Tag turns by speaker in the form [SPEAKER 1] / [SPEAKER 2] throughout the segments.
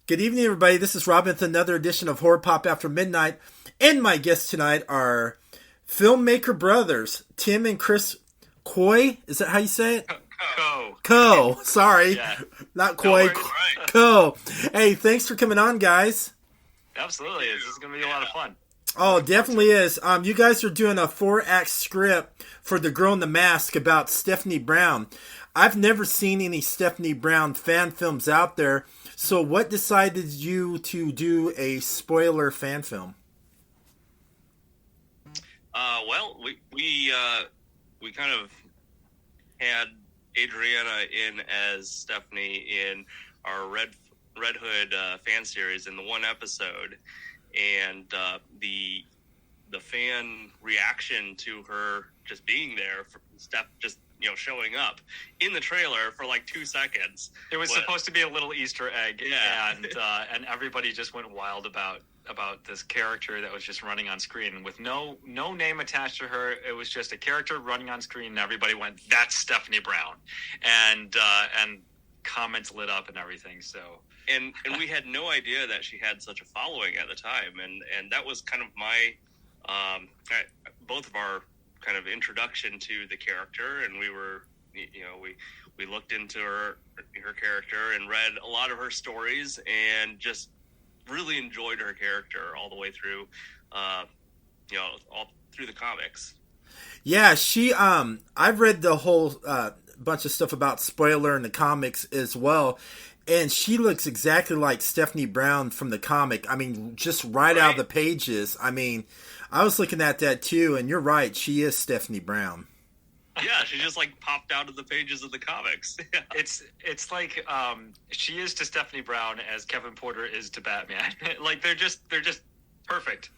[SPEAKER 1] Good evening, everybody. This is Robin with another edition of Horror Pop After Midnight. And my guests tonight are Filmmaker brothers, Tim and Chris Coy. Is that how you say it? Co. Sorry. Yeah. Not Coy.
[SPEAKER 2] No, right.
[SPEAKER 1] Co. Hey, thanks for coming on, guys.
[SPEAKER 3] Absolutely. This is going to be a lot of fun.
[SPEAKER 1] Oh, it definitely is. You guys are doing a 4-act script for The Girl in the Mask about Stefanie Brown. I've never seen any Stefanie Brown fan films out there. So what decided you to do a spoiler fan film?
[SPEAKER 2] Well, we kind of had Adriana in as Stephanie in our Red Hood fan series in the one episode, and the fan reaction to her just being there, for Steph just showing up in the trailer for like 2 seconds.
[SPEAKER 3] It was supposed to be a little Easter egg,
[SPEAKER 2] yeah.
[SPEAKER 3] and everybody just went wild about this character that was just running on screen with no name attached to her. It was just a character running on screen, and everybody went, "That's Stefanie Brown," and comments lit up and everything. So
[SPEAKER 2] and we had no idea that she had such a following at the time, and that was kind of my both of our kind of introduction to the character, and we were, we looked into her character and read a lot of her stories and just really enjoyed her character all the way through, all through the comics.
[SPEAKER 1] Yeah, she, I've read the whole bunch of stuff about Spoiler in the comics as well, and she looks exactly like Stefanie Brown from the comic. I mean, just right out of the pages. I mean, I was looking at that too, and you're right. She is Stefanie Brown.
[SPEAKER 2] Yeah, she just like popped out of the pages of the comics. Yeah.
[SPEAKER 3] It's like she is to Stefanie Brown as Kevin Porter is to Batman. Like they're just perfect.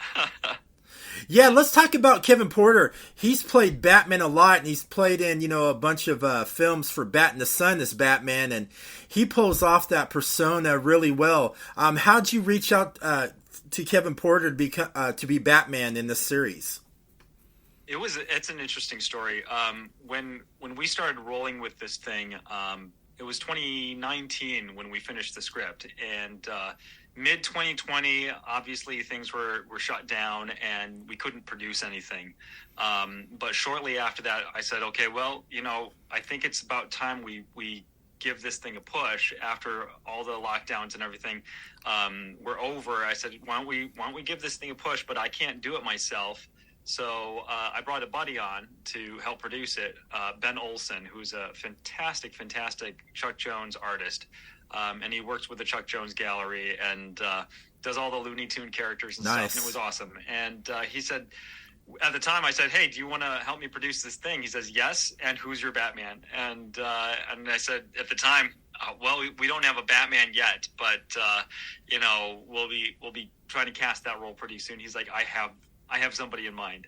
[SPEAKER 1] Yeah, let's talk about Kevin Porter. He's played Batman a lot, and he's played in a bunch of films for Bat in the Sun as Batman, and he pulls off that persona really well. How'd you reach out to Kevin Porter to be Batman in this series?
[SPEAKER 3] It's an interesting story. When we started rolling with this thing, it was 2019 when we finished the script, and mid 2020, obviously things were shut down and we couldn't produce anything. But shortly after that, I said, okay, well, I think it's about time we give this thing a push after all the lockdowns and everything were over. I said, why don't we give this thing a push? But I can't do it myself. So I brought a buddy on to help produce it, Ben Olson, who's a fantastic Chuck Jones artist. And he works with the Chuck Jones Gallery and does all the Looney Tune characters and stuff. And it was awesome. And he said, at the time I said, hey, do you want to help me produce this thing? He says, yes. And who's your Batman? And I said at the time, well, we don't have a Batman yet, but we'll be trying to cast that role pretty soon. He's like, I have somebody in mind.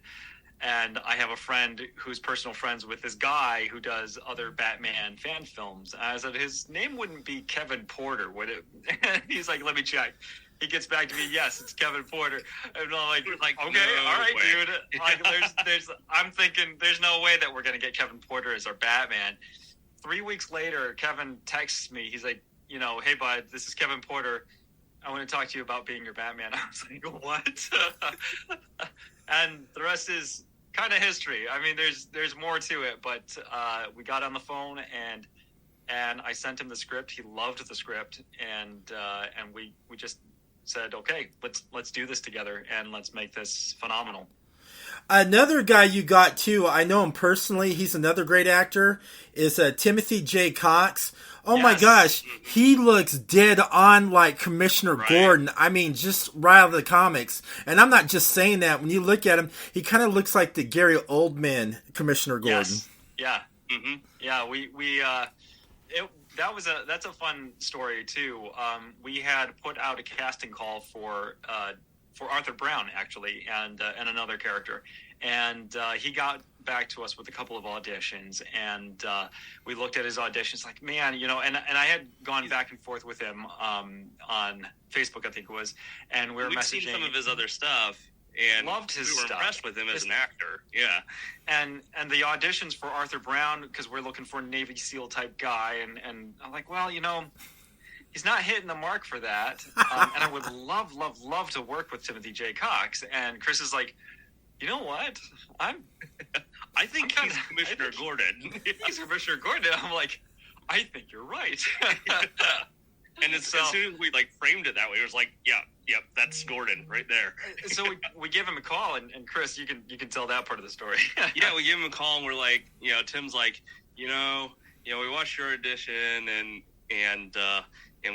[SPEAKER 3] And I have a friend who's personal friends with this guy who does other Batman fan films. And I said, his name wouldn't be Kevin Porter, would it? And he's like, let me check. He gets back to me, yes, it's Kevin Porter. And I'm like okay,
[SPEAKER 2] no
[SPEAKER 3] all right,
[SPEAKER 2] way.
[SPEAKER 3] dude. Like, I'm thinking there's no way that we're going to get Kevin Porter as our Batman. 3 weeks later, Kevin texts me. He's like, hey, bud, this is Kevin Porter. I want to talk to you about being your Batman. I was like, what? And the rest is kind of history. I mean, there's more to it, but we got on the phone and I sent him the script. He loved the script, and we just said, okay, let's do this together and let's make this phenomenal.
[SPEAKER 1] Another guy you got too, I know him personally, he's another great actor, is Timothy J. Cox. Oh yes. My gosh, he looks dead on like Commissioner Gordon. I mean, just right out of the comics. And I'm not just saying that. When you look at him, he kind of looks like the Gary Oldman Commissioner Gordon.
[SPEAKER 3] Yes. Yeah. Mm-hmm. Yeah, that's a fun story too. We had put out a casting call for Arthur Brown, actually, and another character. And he got back to us with a couple of auditions, and we looked at his auditions like, man, and I had gone back and forth with him on Facebook, I think it was, and we'd messaging.
[SPEAKER 2] Seen some of his other stuff, and
[SPEAKER 3] loved his
[SPEAKER 2] we were
[SPEAKER 3] stuff.
[SPEAKER 2] Impressed with him as an actor. Yeah.
[SPEAKER 3] And the auditions for Arthur Brown, because we're looking for a Navy SEAL type guy, and I'm like, well, he's not hitting the mark for that. And I would love to work with Timothy J. Cox. And Chris is like, you know what?
[SPEAKER 2] I think he's Commissioner Gordon.
[SPEAKER 3] He's Commissioner Gordon. I'm like, I think you're right.
[SPEAKER 2] And as soon as we like framed it that way, it was like, yep, that's Gordon right there.
[SPEAKER 3] So we give him a call, and Chris, you can tell that part of the story.
[SPEAKER 2] Yeah, we give him a call, and we're like, Tim's like, we watched your audition, and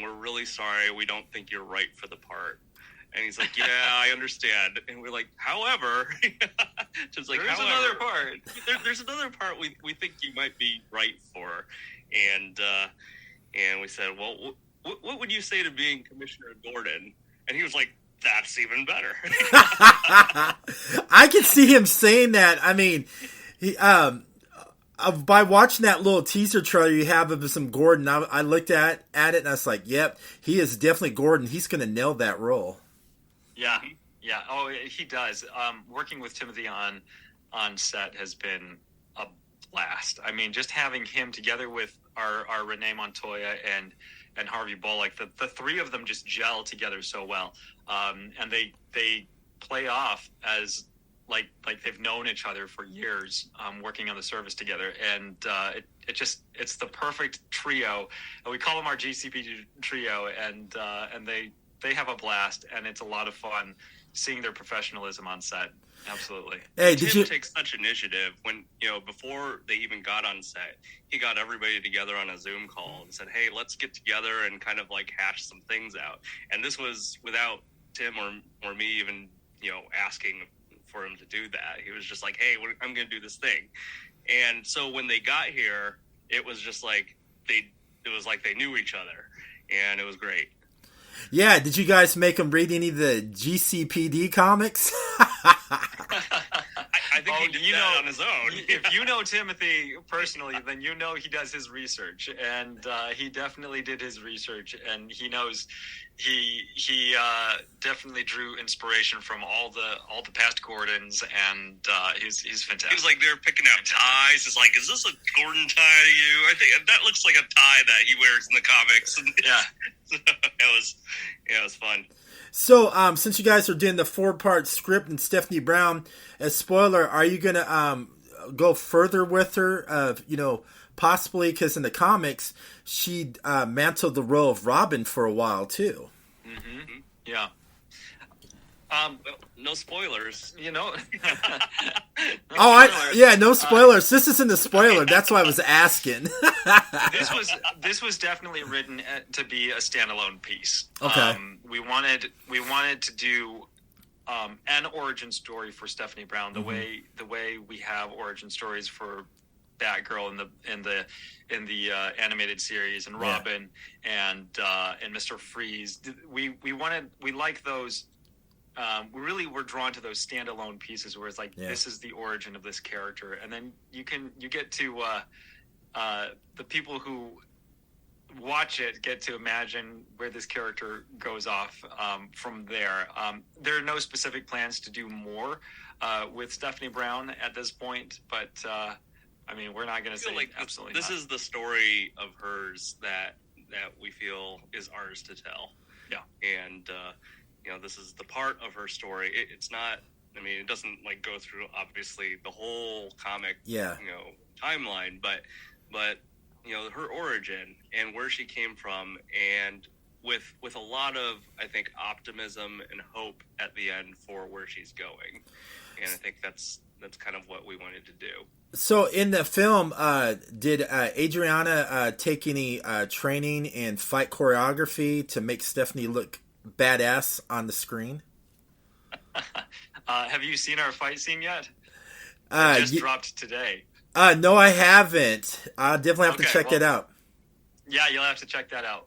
[SPEAKER 2] we're really sorry, we don't think you're right for the part. And he's like, yeah, I understand. And we're like, however, just like,
[SPEAKER 3] there's another part.
[SPEAKER 2] There's another part we think you might be right for. And we said, well, what would you say to being Commissioner Gordon? And he was like, that's even better.
[SPEAKER 1] I can see him saying that. I mean, he, by watching that little teaser trailer you have of some Gordon, I looked at it and I was like, yep, he is definitely Gordon. He's going to nail that role.
[SPEAKER 3] Yeah. Oh, he does. Working with Timothy on set has been a blast. I mean, just having him together with our Renee Montoya and Harvey Bullock, the three of them just gel together so well. And they play off as like they've known each other for years, working on the service together. And it's the perfect trio. We call them our GCP trio, and they have a blast, and it's a lot of fun seeing their professionalism on set. Absolutely.
[SPEAKER 1] Hey,
[SPEAKER 2] Tim takes such initiative when, before they even got on set, he got everybody together on a Zoom call and said, hey, let's get together and kind of like hash some things out. And this was without Tim or me even, asking for him to do that. He was just like, hey, I'm going to do this thing. And so when they got here, it was just like they knew each other, and it was great.
[SPEAKER 1] Yeah, did you guys make him read any of the GCPD comics?
[SPEAKER 2] I think he did that on his own.
[SPEAKER 3] If you know Timothy personally, then you know he does his research, and he definitely did his research, and he knows he definitely drew inspiration from all the past Gordons, and he's fantastic.
[SPEAKER 2] He was like, they're picking out ties. It's like, is this a Gordon tie to you? I think that looks like a tie that he wears in the comics.
[SPEAKER 3] Yeah.
[SPEAKER 2] It was fun.
[SPEAKER 1] So, since you guys are doing the 4-part script and Stefanie Brown as Spoiler, are you going to go further with her? Possibly because in the comics, she mantled the role of Robin for a while too.
[SPEAKER 3] Mm-hmm. Yeah.
[SPEAKER 2] No spoilers.
[SPEAKER 3] No
[SPEAKER 1] no spoilers. This isn't a spoiler. That's why I was asking.
[SPEAKER 3] This was definitely written to be a standalone piece.
[SPEAKER 1] Okay.
[SPEAKER 3] We wanted to do an origin story for Stefanie Brown, the way we have origin stories for Batgirl in the animated series, and Robin and Mr. Freeze. We like those. We really were drawn to those standalone pieces where it's like, this is the origin of this character, and then you get to the people who watch it get to imagine where this character goes off from there. There are no specific plans to do more with Stefanie Brown at this point, but we're not going to say
[SPEAKER 2] like
[SPEAKER 3] absolutely
[SPEAKER 2] this
[SPEAKER 3] not.
[SPEAKER 2] is the story of hers that we feel is ours to tell.
[SPEAKER 3] Yeah.
[SPEAKER 2] And this is the part of her story. It's not, it doesn't like go through obviously the whole comic, timeline, but her origin and where she came from, and with a lot of, I think, optimism and hope at the end for where she's going. And I think that's kind of what we wanted to do.
[SPEAKER 1] So in the film, did Adriana take any training in fight choreography to make Stefanie look badass on the screen?
[SPEAKER 3] Have you seen our fight scene yet? It dropped today.
[SPEAKER 1] No, I haven't. I'll definitely have to check that out.
[SPEAKER 3] Yeah, you'll have to check that out.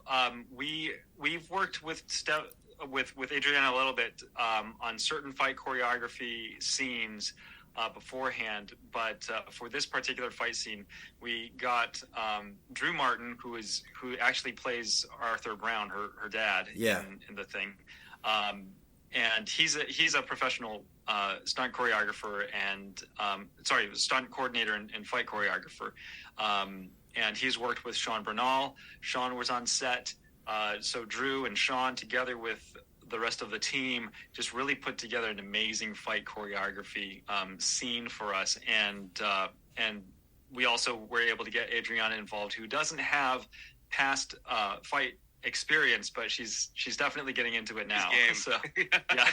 [SPEAKER 3] We've worked with Adriana a little bit on certain fight choreography scenes beforehand, but for this particular fight scene, we got Drew Martin, who actually plays Arthur Brown, her dad, in the thing, and he's a professional stunt choreographer and stunt coordinator and fight choreographer, and he's worked with Sean Bernal. Sean was on set So Drew and Sean, together with the rest of the team, just really put together an amazing fight choreography scene for us, and we also were able to get Adriana involved, who doesn't have past fight experience, but she's definitely getting into it now. So yeah.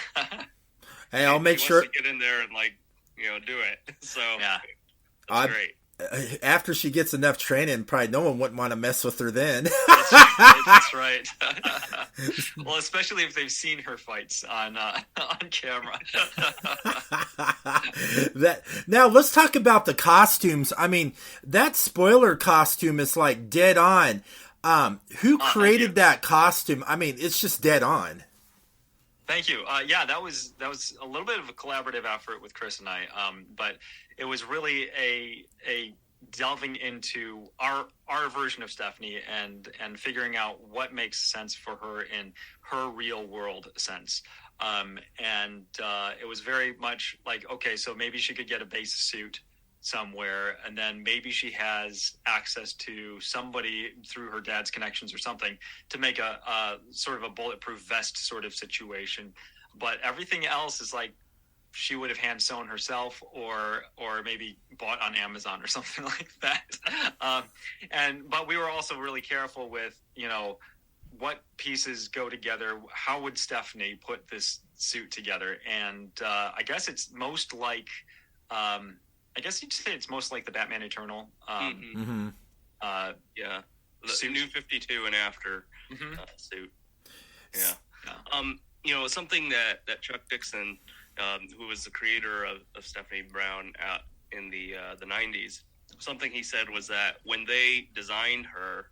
[SPEAKER 1] Hey, I'll make sure
[SPEAKER 2] to get in there and do it. So
[SPEAKER 3] yeah,
[SPEAKER 2] that's great.
[SPEAKER 1] After she gets enough training, probably no one wouldn't want to mess with her then.
[SPEAKER 3] That's right. Well, especially if they've seen her fights on camera.
[SPEAKER 1] Now let's talk about the costumes. I mean, that spoiler costume is like dead on. Who created that costume? I mean, it's just dead on.
[SPEAKER 3] Thank you. Yeah, that was a little bit of a collaborative effort with Chris and I, but it was really a delving into our version of Stefanie and figuring out what makes sense for her in her real world sense. And it was very much like, okay, so maybe she could get a base suit somewhere, and then maybe she has access to somebody through her dad's connections or something to make a sort of a bulletproof vest sort of situation. But everything else is like she would have hand sewn herself or maybe bought on Amazon or something like that. But we were also really careful with, what pieces go together. How would Stefanie put this suit together? And I guess it's most like, I guess you'd say it's most like the Batman Eternal.
[SPEAKER 2] Yeah, the new 52 and after suit. Yeah. Something that Chuck Dixon, who was the creator of Stefanie Brown in the 90s, something he said was that when they designed her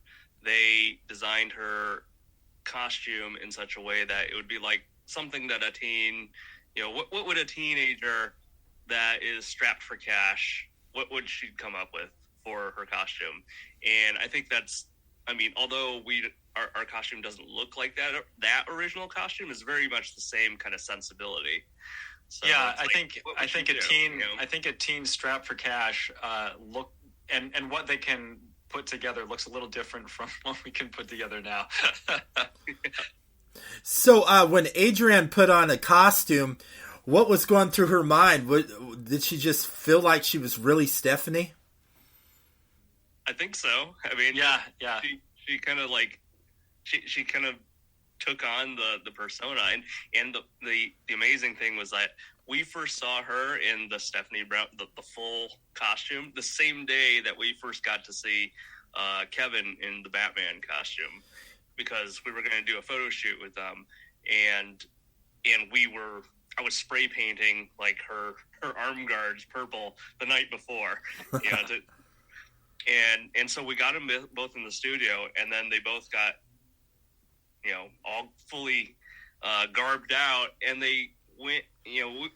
[SPEAKER 2] costume in such a way that it would be like something that a teen, what would a teenager that is strapped for cash, what would she come up with for her costume? And I think although our costume doesn't look like that original costume is very much the same kind of sensibility. So
[SPEAKER 3] yeah, I think a teen strapped for cash look and what they can put together looks a little different from what we can put together now.
[SPEAKER 1] So when Adrienne put on a costume, what was going through her mind? Did she just feel like she was really Stefanie?
[SPEAKER 2] I think so. I mean,
[SPEAKER 3] yeah.
[SPEAKER 2] She kind of she kind of took on the persona, and the amazing thing was that we first saw her in the Stefanie Brown, the full costume, the same day that we first got to see Kevin in the Batman costume, because we were going to do a photo shoot with them, and I was spray painting like her arm guards purple the night before, and so we got them both in the studio, and then they both got, all fully garbed out, and they went,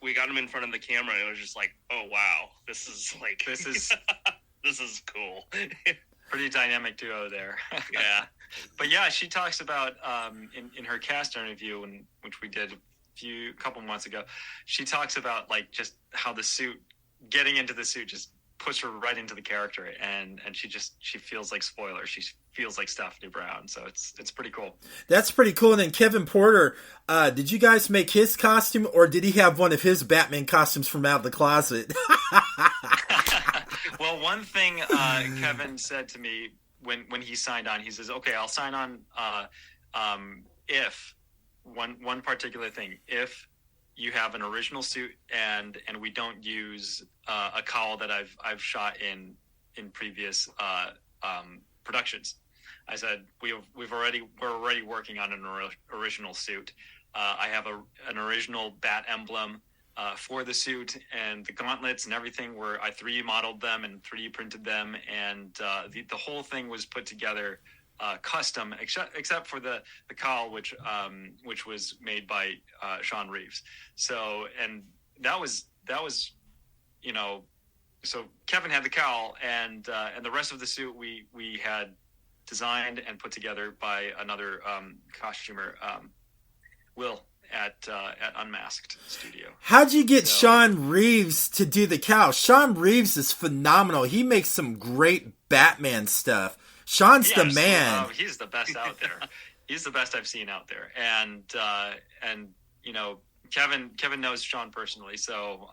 [SPEAKER 2] we got them in front of the camera, and it was just like, oh wow, this is this is cool.
[SPEAKER 3] Pretty dynamic duo there.
[SPEAKER 2] Yeah.
[SPEAKER 3] But yeah, she talks about in her cast interview, which we did a couple months ago, she talks about like just how the suit, getting into the suit just puts her right into the character, and she feels like Spoiler. She feels like Stefanie Brown, so it's pretty cool. That's
[SPEAKER 1] pretty cool. And then Kevin Porter, did you guys make his costume, or did he have one of his Batman costumes from out of the closet?
[SPEAKER 3] Well, one thing Kevin said to me when he signed on, he says, "Okay, I'll sign on if one particular thing, if you have an original suit and we don't use a cowl that I've shot in previous productions." I said, we're already working on an original suit. I have an original bat emblem for the suit, and the gauntlets and everything I 3D modeled them and 3D printed them, and the whole thing was put together custom, except for the cowl, which was made by Sean Reeves. So, and that was so Kevin had the cowl, and the rest of the suit we had designed and put together by another costumer, Will, at Unmasked Studio.
[SPEAKER 1] How'd you get Sean Reeves to do the cowl? Sean Reeves is phenomenal. He makes some great Batman stuff. Sean's the man.
[SPEAKER 3] He's the best out there. He's the best I've seen out there, and you know, Kevin knows Sean personally, so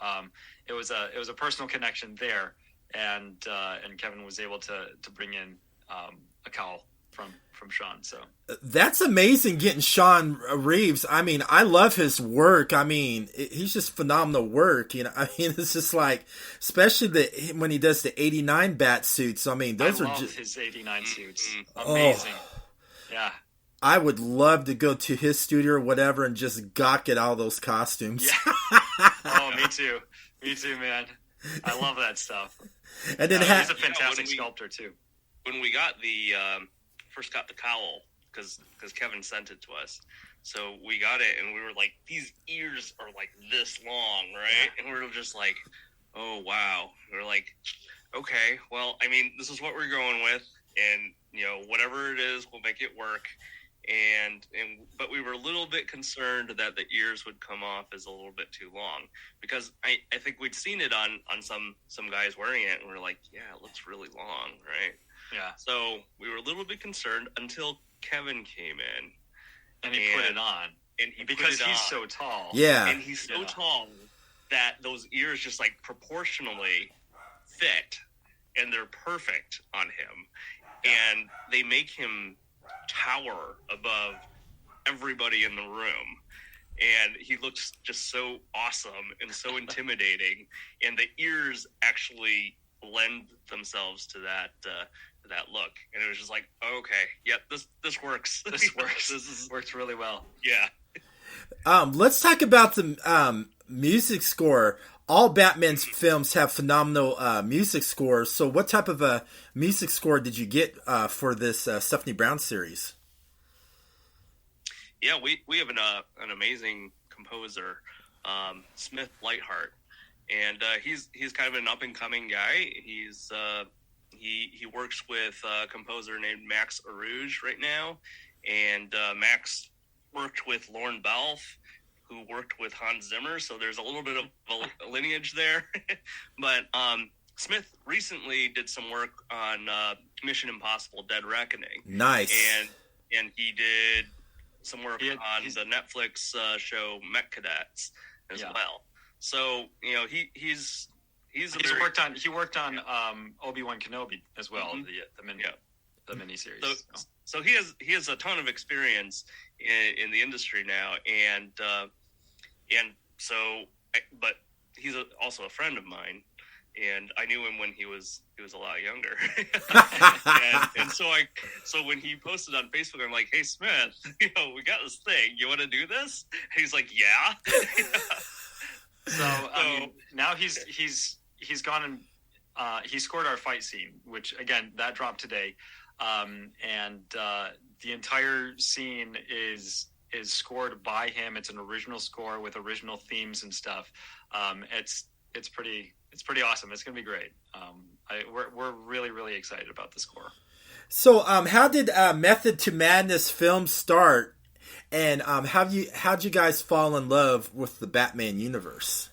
[SPEAKER 3] it was a personal connection there, and Kevin was able to bring in a cowl from Sean. So
[SPEAKER 1] that's amazing, getting Sean Reeves. I mean, I love his work. I mean, he's just phenomenal work. You know, I mean, it's just like, especially when he does the '89 bat suits. I mean, those are just
[SPEAKER 3] his '89 suits. Amazing. Oh. Yeah.
[SPEAKER 1] I would love to go to his studio or whatever and just gawk at all those costumes.
[SPEAKER 3] Yeah. Oh, me too. Me too, man. I love that stuff.
[SPEAKER 1] And then
[SPEAKER 3] he's a fantastic sculptor too.
[SPEAKER 2] When we got first got the cowl, because Kevin sent it to us, so we got it and we were like, these ears are like this long, right? Yeah. And we were just like, oh wow. We were like, okay, well, I mean, this is what we're going with, and you know, whatever it is, we'll make it work. But we were a little bit concerned that the ears would come off as a little bit too long, because I think we'd seen it on some guys wearing it, and we're like, yeah, it looks really long, right?
[SPEAKER 3] Yeah.
[SPEAKER 2] So we were a little bit concerned until Kevin came in,
[SPEAKER 3] and he put it on,
[SPEAKER 2] and
[SPEAKER 3] because he's so tall.
[SPEAKER 1] Yeah,
[SPEAKER 2] and he's so tall that those ears just like proportionally fit, and they're perfect on him, and they make him tower above everybody in the room, and he looks just so awesome and so intimidating, and the ears actually lend themselves to that look, and it was just like, okay, yep, this works.
[SPEAKER 3] This works. Works really well.
[SPEAKER 2] Yeah.
[SPEAKER 1] Let's talk about the music score. All Batman's films have phenomenal music scores. So what type of a music score did you get for this Stefanie Brown series?
[SPEAKER 2] Yeah, we have an amazing composer, Smith Lightheart, and he's kind of an up and coming guy. He works with a composer named Max Arouge right now, and Max worked with Lorne Balfe, who worked with Hans Zimmer, so there's a little bit of a lineage there. But Smith recently did some work on Mission Impossible: Dead Reckoning.
[SPEAKER 1] Nice.
[SPEAKER 2] And he did some work on the Netflix show Mech Cadets as well. So, you know, he
[SPEAKER 3] worked on Obi-Wan Kenobi as well, the miniseries.
[SPEAKER 2] So he has a ton of experience in the industry now, but he's also a friend of mine, and I knew him when he was a lot younger. and so when he posted on Facebook, I'm like, hey Smith, you know, we got this thing. You want to do this? And he's like, yeah.
[SPEAKER 3] So I mean, now he's gone and he scored our fight scene, which again that dropped today, and the entire scene is scored by him. It's an original score with original themes and stuff. It's pretty awesome. It's gonna be great. We're really, really excited about the score.
[SPEAKER 1] So how did Method to Madness film start, and how'd you guys fall in love with the Batman universe?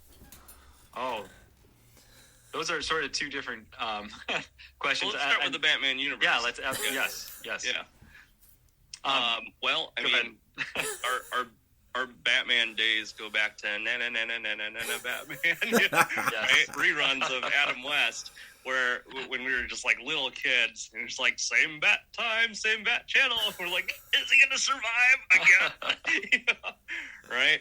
[SPEAKER 2] Oh,
[SPEAKER 3] those are sort of two different questions.
[SPEAKER 2] Well, let's start with the Batman universe.
[SPEAKER 3] Yeah, let's. Yes.
[SPEAKER 2] Yeah. Well, I mean, our Batman days go back to Batman, right? Reruns of Adam West, where when we were just like little kids, and it's like same bat time, same bat channel. We're like, is he gonna survive again? Right?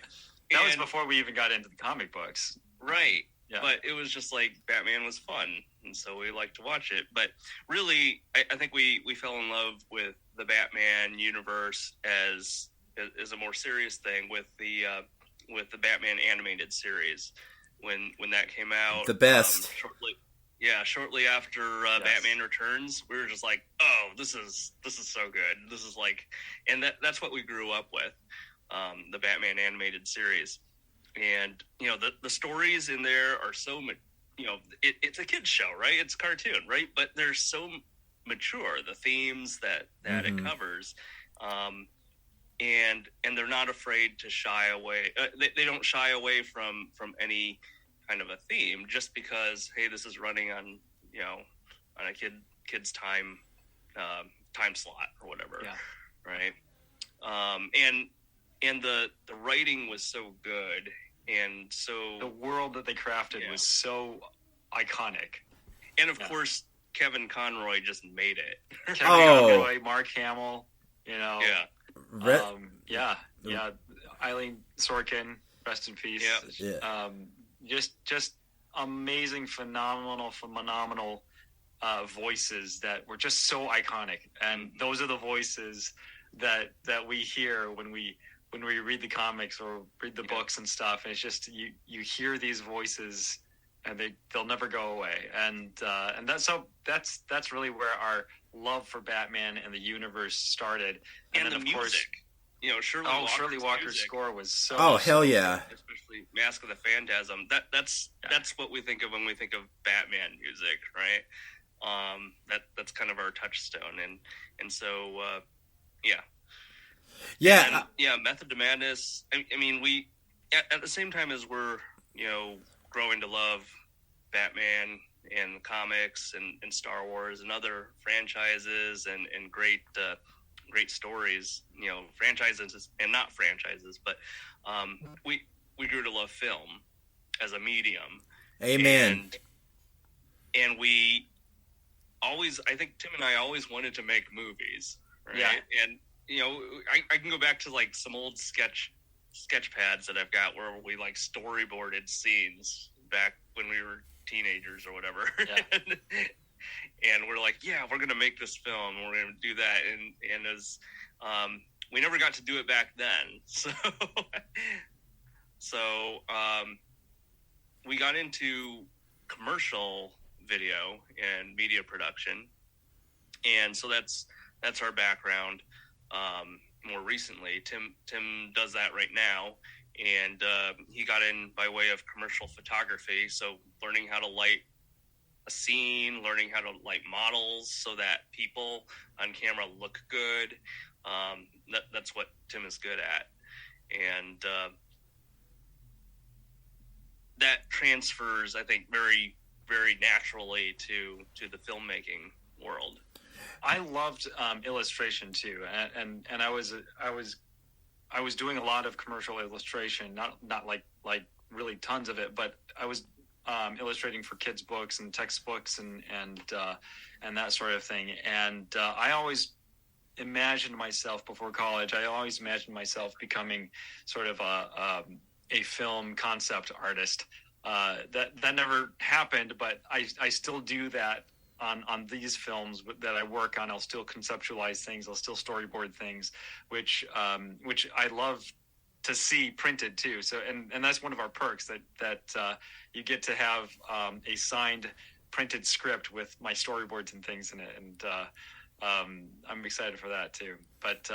[SPEAKER 3] That was before we even got into the comic books.
[SPEAKER 2] Right. Yeah. But it was just like Batman was fun, and so we liked to watch it. But really, I think we fell in love with the Batman universe as a more serious thing with the Batman animated series when that came out.
[SPEAKER 1] The best.
[SPEAKER 2] Shortly after Batman Returns, we were just like, oh, this is so good. This is like, and that's what we grew up with, the Batman animated series. And, you know, the stories in there are so, you know, it's a kid's show, right? It's a cartoon, right? But they're so mature, the themes that it covers. And they're not afraid to shy away. They don't shy away from any kind of a theme just because, hey, this is running on, you know, on a kid's time slot or whatever.
[SPEAKER 3] Yeah.
[SPEAKER 2] Right. And the writing was so good, and so
[SPEAKER 3] the world that they crafted was so iconic.
[SPEAKER 2] And of course, Kevin Conroy just made it.
[SPEAKER 3] Kevin Conroy, Mark Hamill, Eileen Sorkin, rest in peace. Just amazing, phenomenal voices that were just so iconic, and those are the voices that we hear when we read the comics or read the books and stuff. And it's just you hear these voices, and they'll never go away. And that's really where our love for Batman and the universe started.
[SPEAKER 2] And then, of music. Course,
[SPEAKER 3] Shirley Walker's score was so.
[SPEAKER 1] Oh, hell yeah!
[SPEAKER 2] Especially Mask of the Phantasm. That's what we think of when we think of Batman music, right? That's kind of our touchstone, and so Method to Madness. I mean, we at the same time as we're growing to love Batman and comics and Star Wars and other franchises and great stories, franchises and not franchises, but we grew to love film as a medium.
[SPEAKER 1] Amen.
[SPEAKER 2] And we always, I think Tim and I always wanted to make movies, right?
[SPEAKER 3] Yeah.
[SPEAKER 2] And I can go back to like some old sketch pads that I've got where we like storyboarded scenes back when we were teenagers or whatever. Yeah. And we're like, we're going to make this film. We're going to do that. And as we never got to do it back then. So we got into commercial video and media production. And so that's our background. More recently, Tim does that right now. And he got in by way of commercial photography. So learning how to light a scene, learning how to light models so that people on camera look good. That's what Tim is good at. And that transfers, I think, very, very naturally to the filmmaking world.
[SPEAKER 3] I loved illustration too, and I was doing a lot of commercial illustration, not like really tons of it, but I was illustrating for kids' books and textbooks and that sort of thing. And I always imagined myself before college. I always imagined myself becoming sort of a film concept artist. That never happened, but I still do that on these films that I work on. I'll still conceptualize things. I'll still storyboard things, which I love to see printed too. So, and that's one of our perks that you get to have a signed printed script with my storyboards and things in it. And I'm excited for that too. But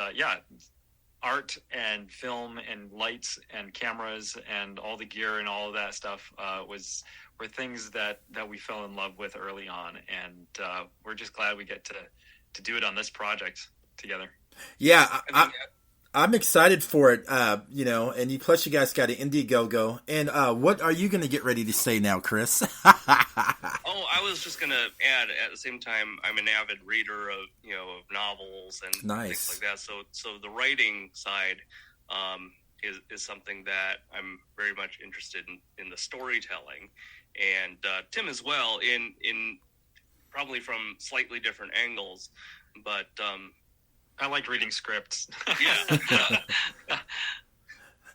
[SPEAKER 3] art and film and lights and cameras and all the gear and all of that stuff were things that we fell in love with early on, and we're just glad we get to do it on this project together.
[SPEAKER 1] Yeah, I'm excited for it. And plus you guys got an Indiegogo. And what are you going to get ready to say now, Chris?
[SPEAKER 2] I was just going to add, at the same time, I'm an avid reader of novels and things like that. So the writing side is something that I'm very much interested in the storytelling, and Tim as well, in probably from slightly different angles, but
[SPEAKER 3] I like reading scripts.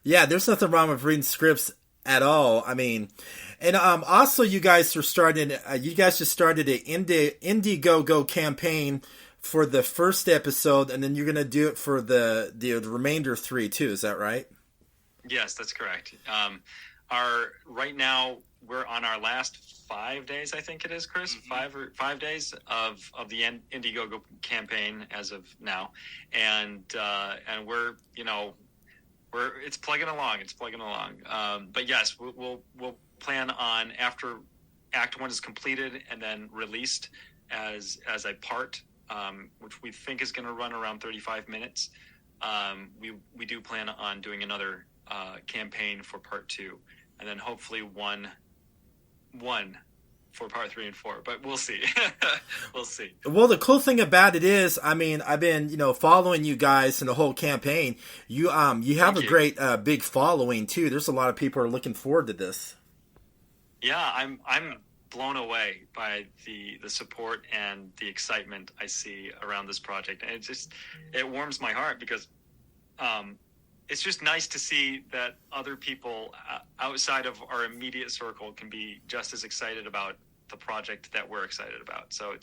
[SPEAKER 1] Yeah, there's nothing wrong with reading scripts at all. I mean, and also you guys just started an Indiegogo campaign for the first episode, and then you're going to do it for the remainder 3 too. Is that right?
[SPEAKER 3] Yes, that's correct. Right now we're on our last 5 days, I think it is, Chris. Mm-hmm. 5 days of the Indiegogo campaign as of now, and we're it's plugging along. But yes, we'll plan on, after Act 1 is completed and then released as a part, which we think is going to run around 35 minutes. We do plan on doing another campaign for part 2, and then hopefully one for part 3 and 4, but we'll see. We'll see.
[SPEAKER 1] Well, the cool thing about it is, I mean, I've been, following you guys in the whole campaign. You have a great big following too. There's a lot of people who are looking forward to this.
[SPEAKER 3] Yeah, I'm blown away by the support and the excitement I see around this project, and it warms my heart because it's just nice to see that other people outside of our immediate circle can be just as excited about the project that we're excited about. So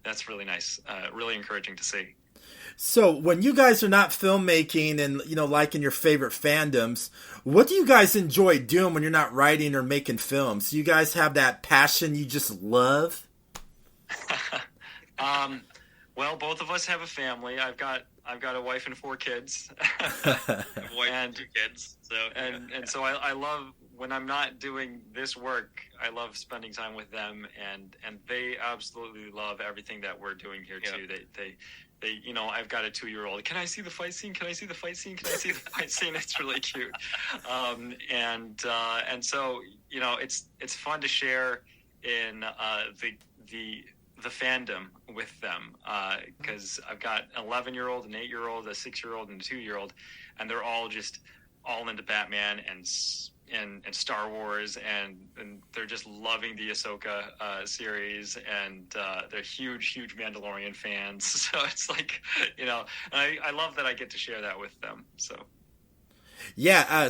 [SPEAKER 3] that's really nice, really encouraging to see.
[SPEAKER 1] So when you guys are not filmmaking and, like in your favorite fandoms, what do you guys enjoy doing when you're not writing or making films? Do you guys have that passion you just love?
[SPEAKER 3] Well, both of us have a family. I've got a wife and 4 kids.
[SPEAKER 2] And 2 kids. So
[SPEAKER 3] and so I love, when I'm not doing this work, I love spending time with them, and they absolutely love everything that we're doing here too. They I've got a 2-year-old. Can I see the fight scene? Can I see the fight scene? Can I see the fight scene? It's really cute. And so it's fun to share in the fandom with them, because I've got an 11-year-old, an 8-year-old, a 6-year-old, and a 2-year-old, and they're all into Batman and Star Wars, and they're just loving the Ahsoka series, and they're huge Mandalorian fans. So it's like, and I love that I get to share that with them. So
[SPEAKER 1] yeah.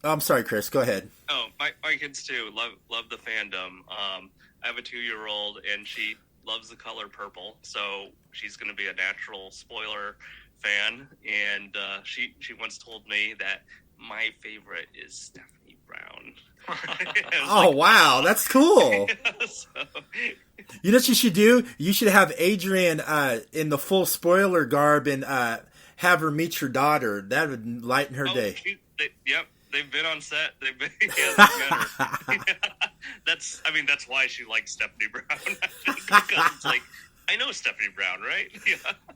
[SPEAKER 1] I'm sorry, Chris. Go ahead.
[SPEAKER 2] Oh, my kids too love the fandom. I have a 2-year-old, and she loves the color purple, so she's going to be a natural spoiler fan. And she once told me that my favorite is Stefanie Brown.
[SPEAKER 1] Oh, wow, that's cool.
[SPEAKER 2] So,
[SPEAKER 1] you know what you should do? You should have Adrian in the full spoiler garb and have her meet your daughter. That would lighten her day.
[SPEAKER 2] Yep. They've been on set. They've been together. That's why she likes Stefanie Brown. Because it's like, I know Stefanie Brown, right?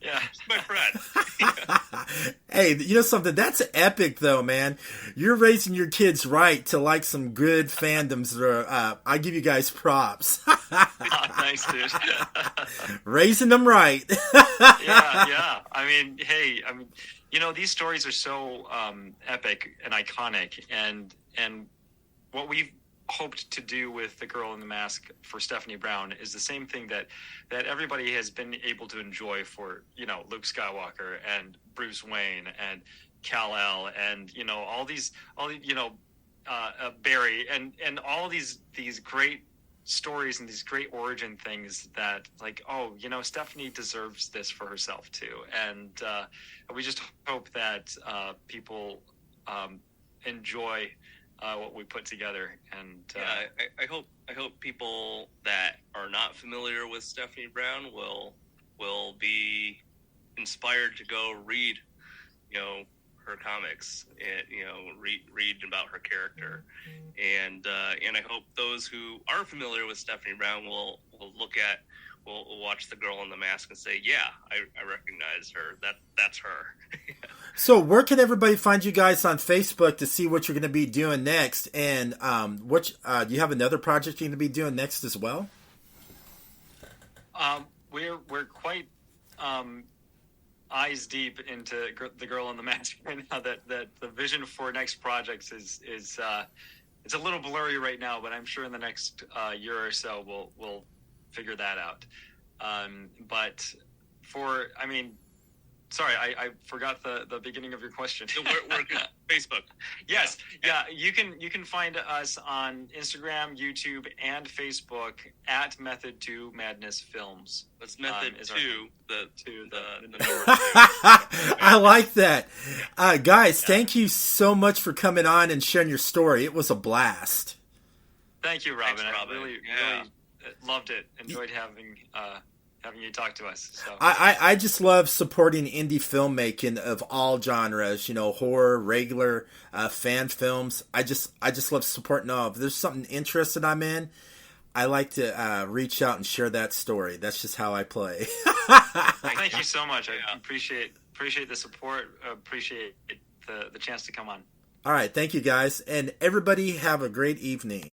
[SPEAKER 2] Yeah, she's my friend. Yeah.
[SPEAKER 1] Hey, you know something? That's epic, though, man. You're raising your kids right to like some good fandoms. I give you guys props.
[SPEAKER 3] Nice, dude.
[SPEAKER 1] Raising them right.
[SPEAKER 3] Yeah. These stories are so epic and iconic, and what we've hoped to do with The Girl in the Mask for Stefanie Brown is the same thing that everybody has been able to enjoy for, Luke Skywalker and Bruce Wayne and Kal-El and, Barry and all these great stories and these great origin things that, like, Stefanie deserves this for herself too. And we just hope that people enjoy what we put together. And
[SPEAKER 2] I hope people that are not familiar with Stefanie Brown will be inspired to go read her comics and read about her character, and I hope those who are familiar with Stefanie Brown will watch The Girl in the Mask and say, yeah, I recognize her. That's her.
[SPEAKER 1] So where can everybody find you guys on Facebook to see what you're going to be doing next? And do you have another project you're going to be doing next as well?
[SPEAKER 3] We're quite eyes deep into The Girl in the Mask right now. That the vision for next projects is it's a little blurry right now, but I'm sure in the next year or so we'll figure that out. Sorry, I forgot the beginning of your question.
[SPEAKER 2] We're Facebook.
[SPEAKER 3] Yes, yeah. You can find us on Instagram, YouTube, and Facebook at Method 2 Madness Films.
[SPEAKER 2] That's Method 2. The number 2.
[SPEAKER 1] I like that, guys. Yeah. Thank you so much for coming on and sharing your story. It was a blast.
[SPEAKER 3] Thank you, Robin.
[SPEAKER 2] Thanks, Robin.
[SPEAKER 3] I really loved it. Enjoyed having you talk to us. So.
[SPEAKER 1] I just love supporting indie filmmaking of all genres, horror, regular, fan films. I just love supporting all. If there's something interested I'm in, I like to reach out and share that story. That's just how I play.
[SPEAKER 3] Thank you so much. I appreciate the support. Appreciate the chance to come on.
[SPEAKER 1] All right. Thank you, guys. And everybody have a great evening.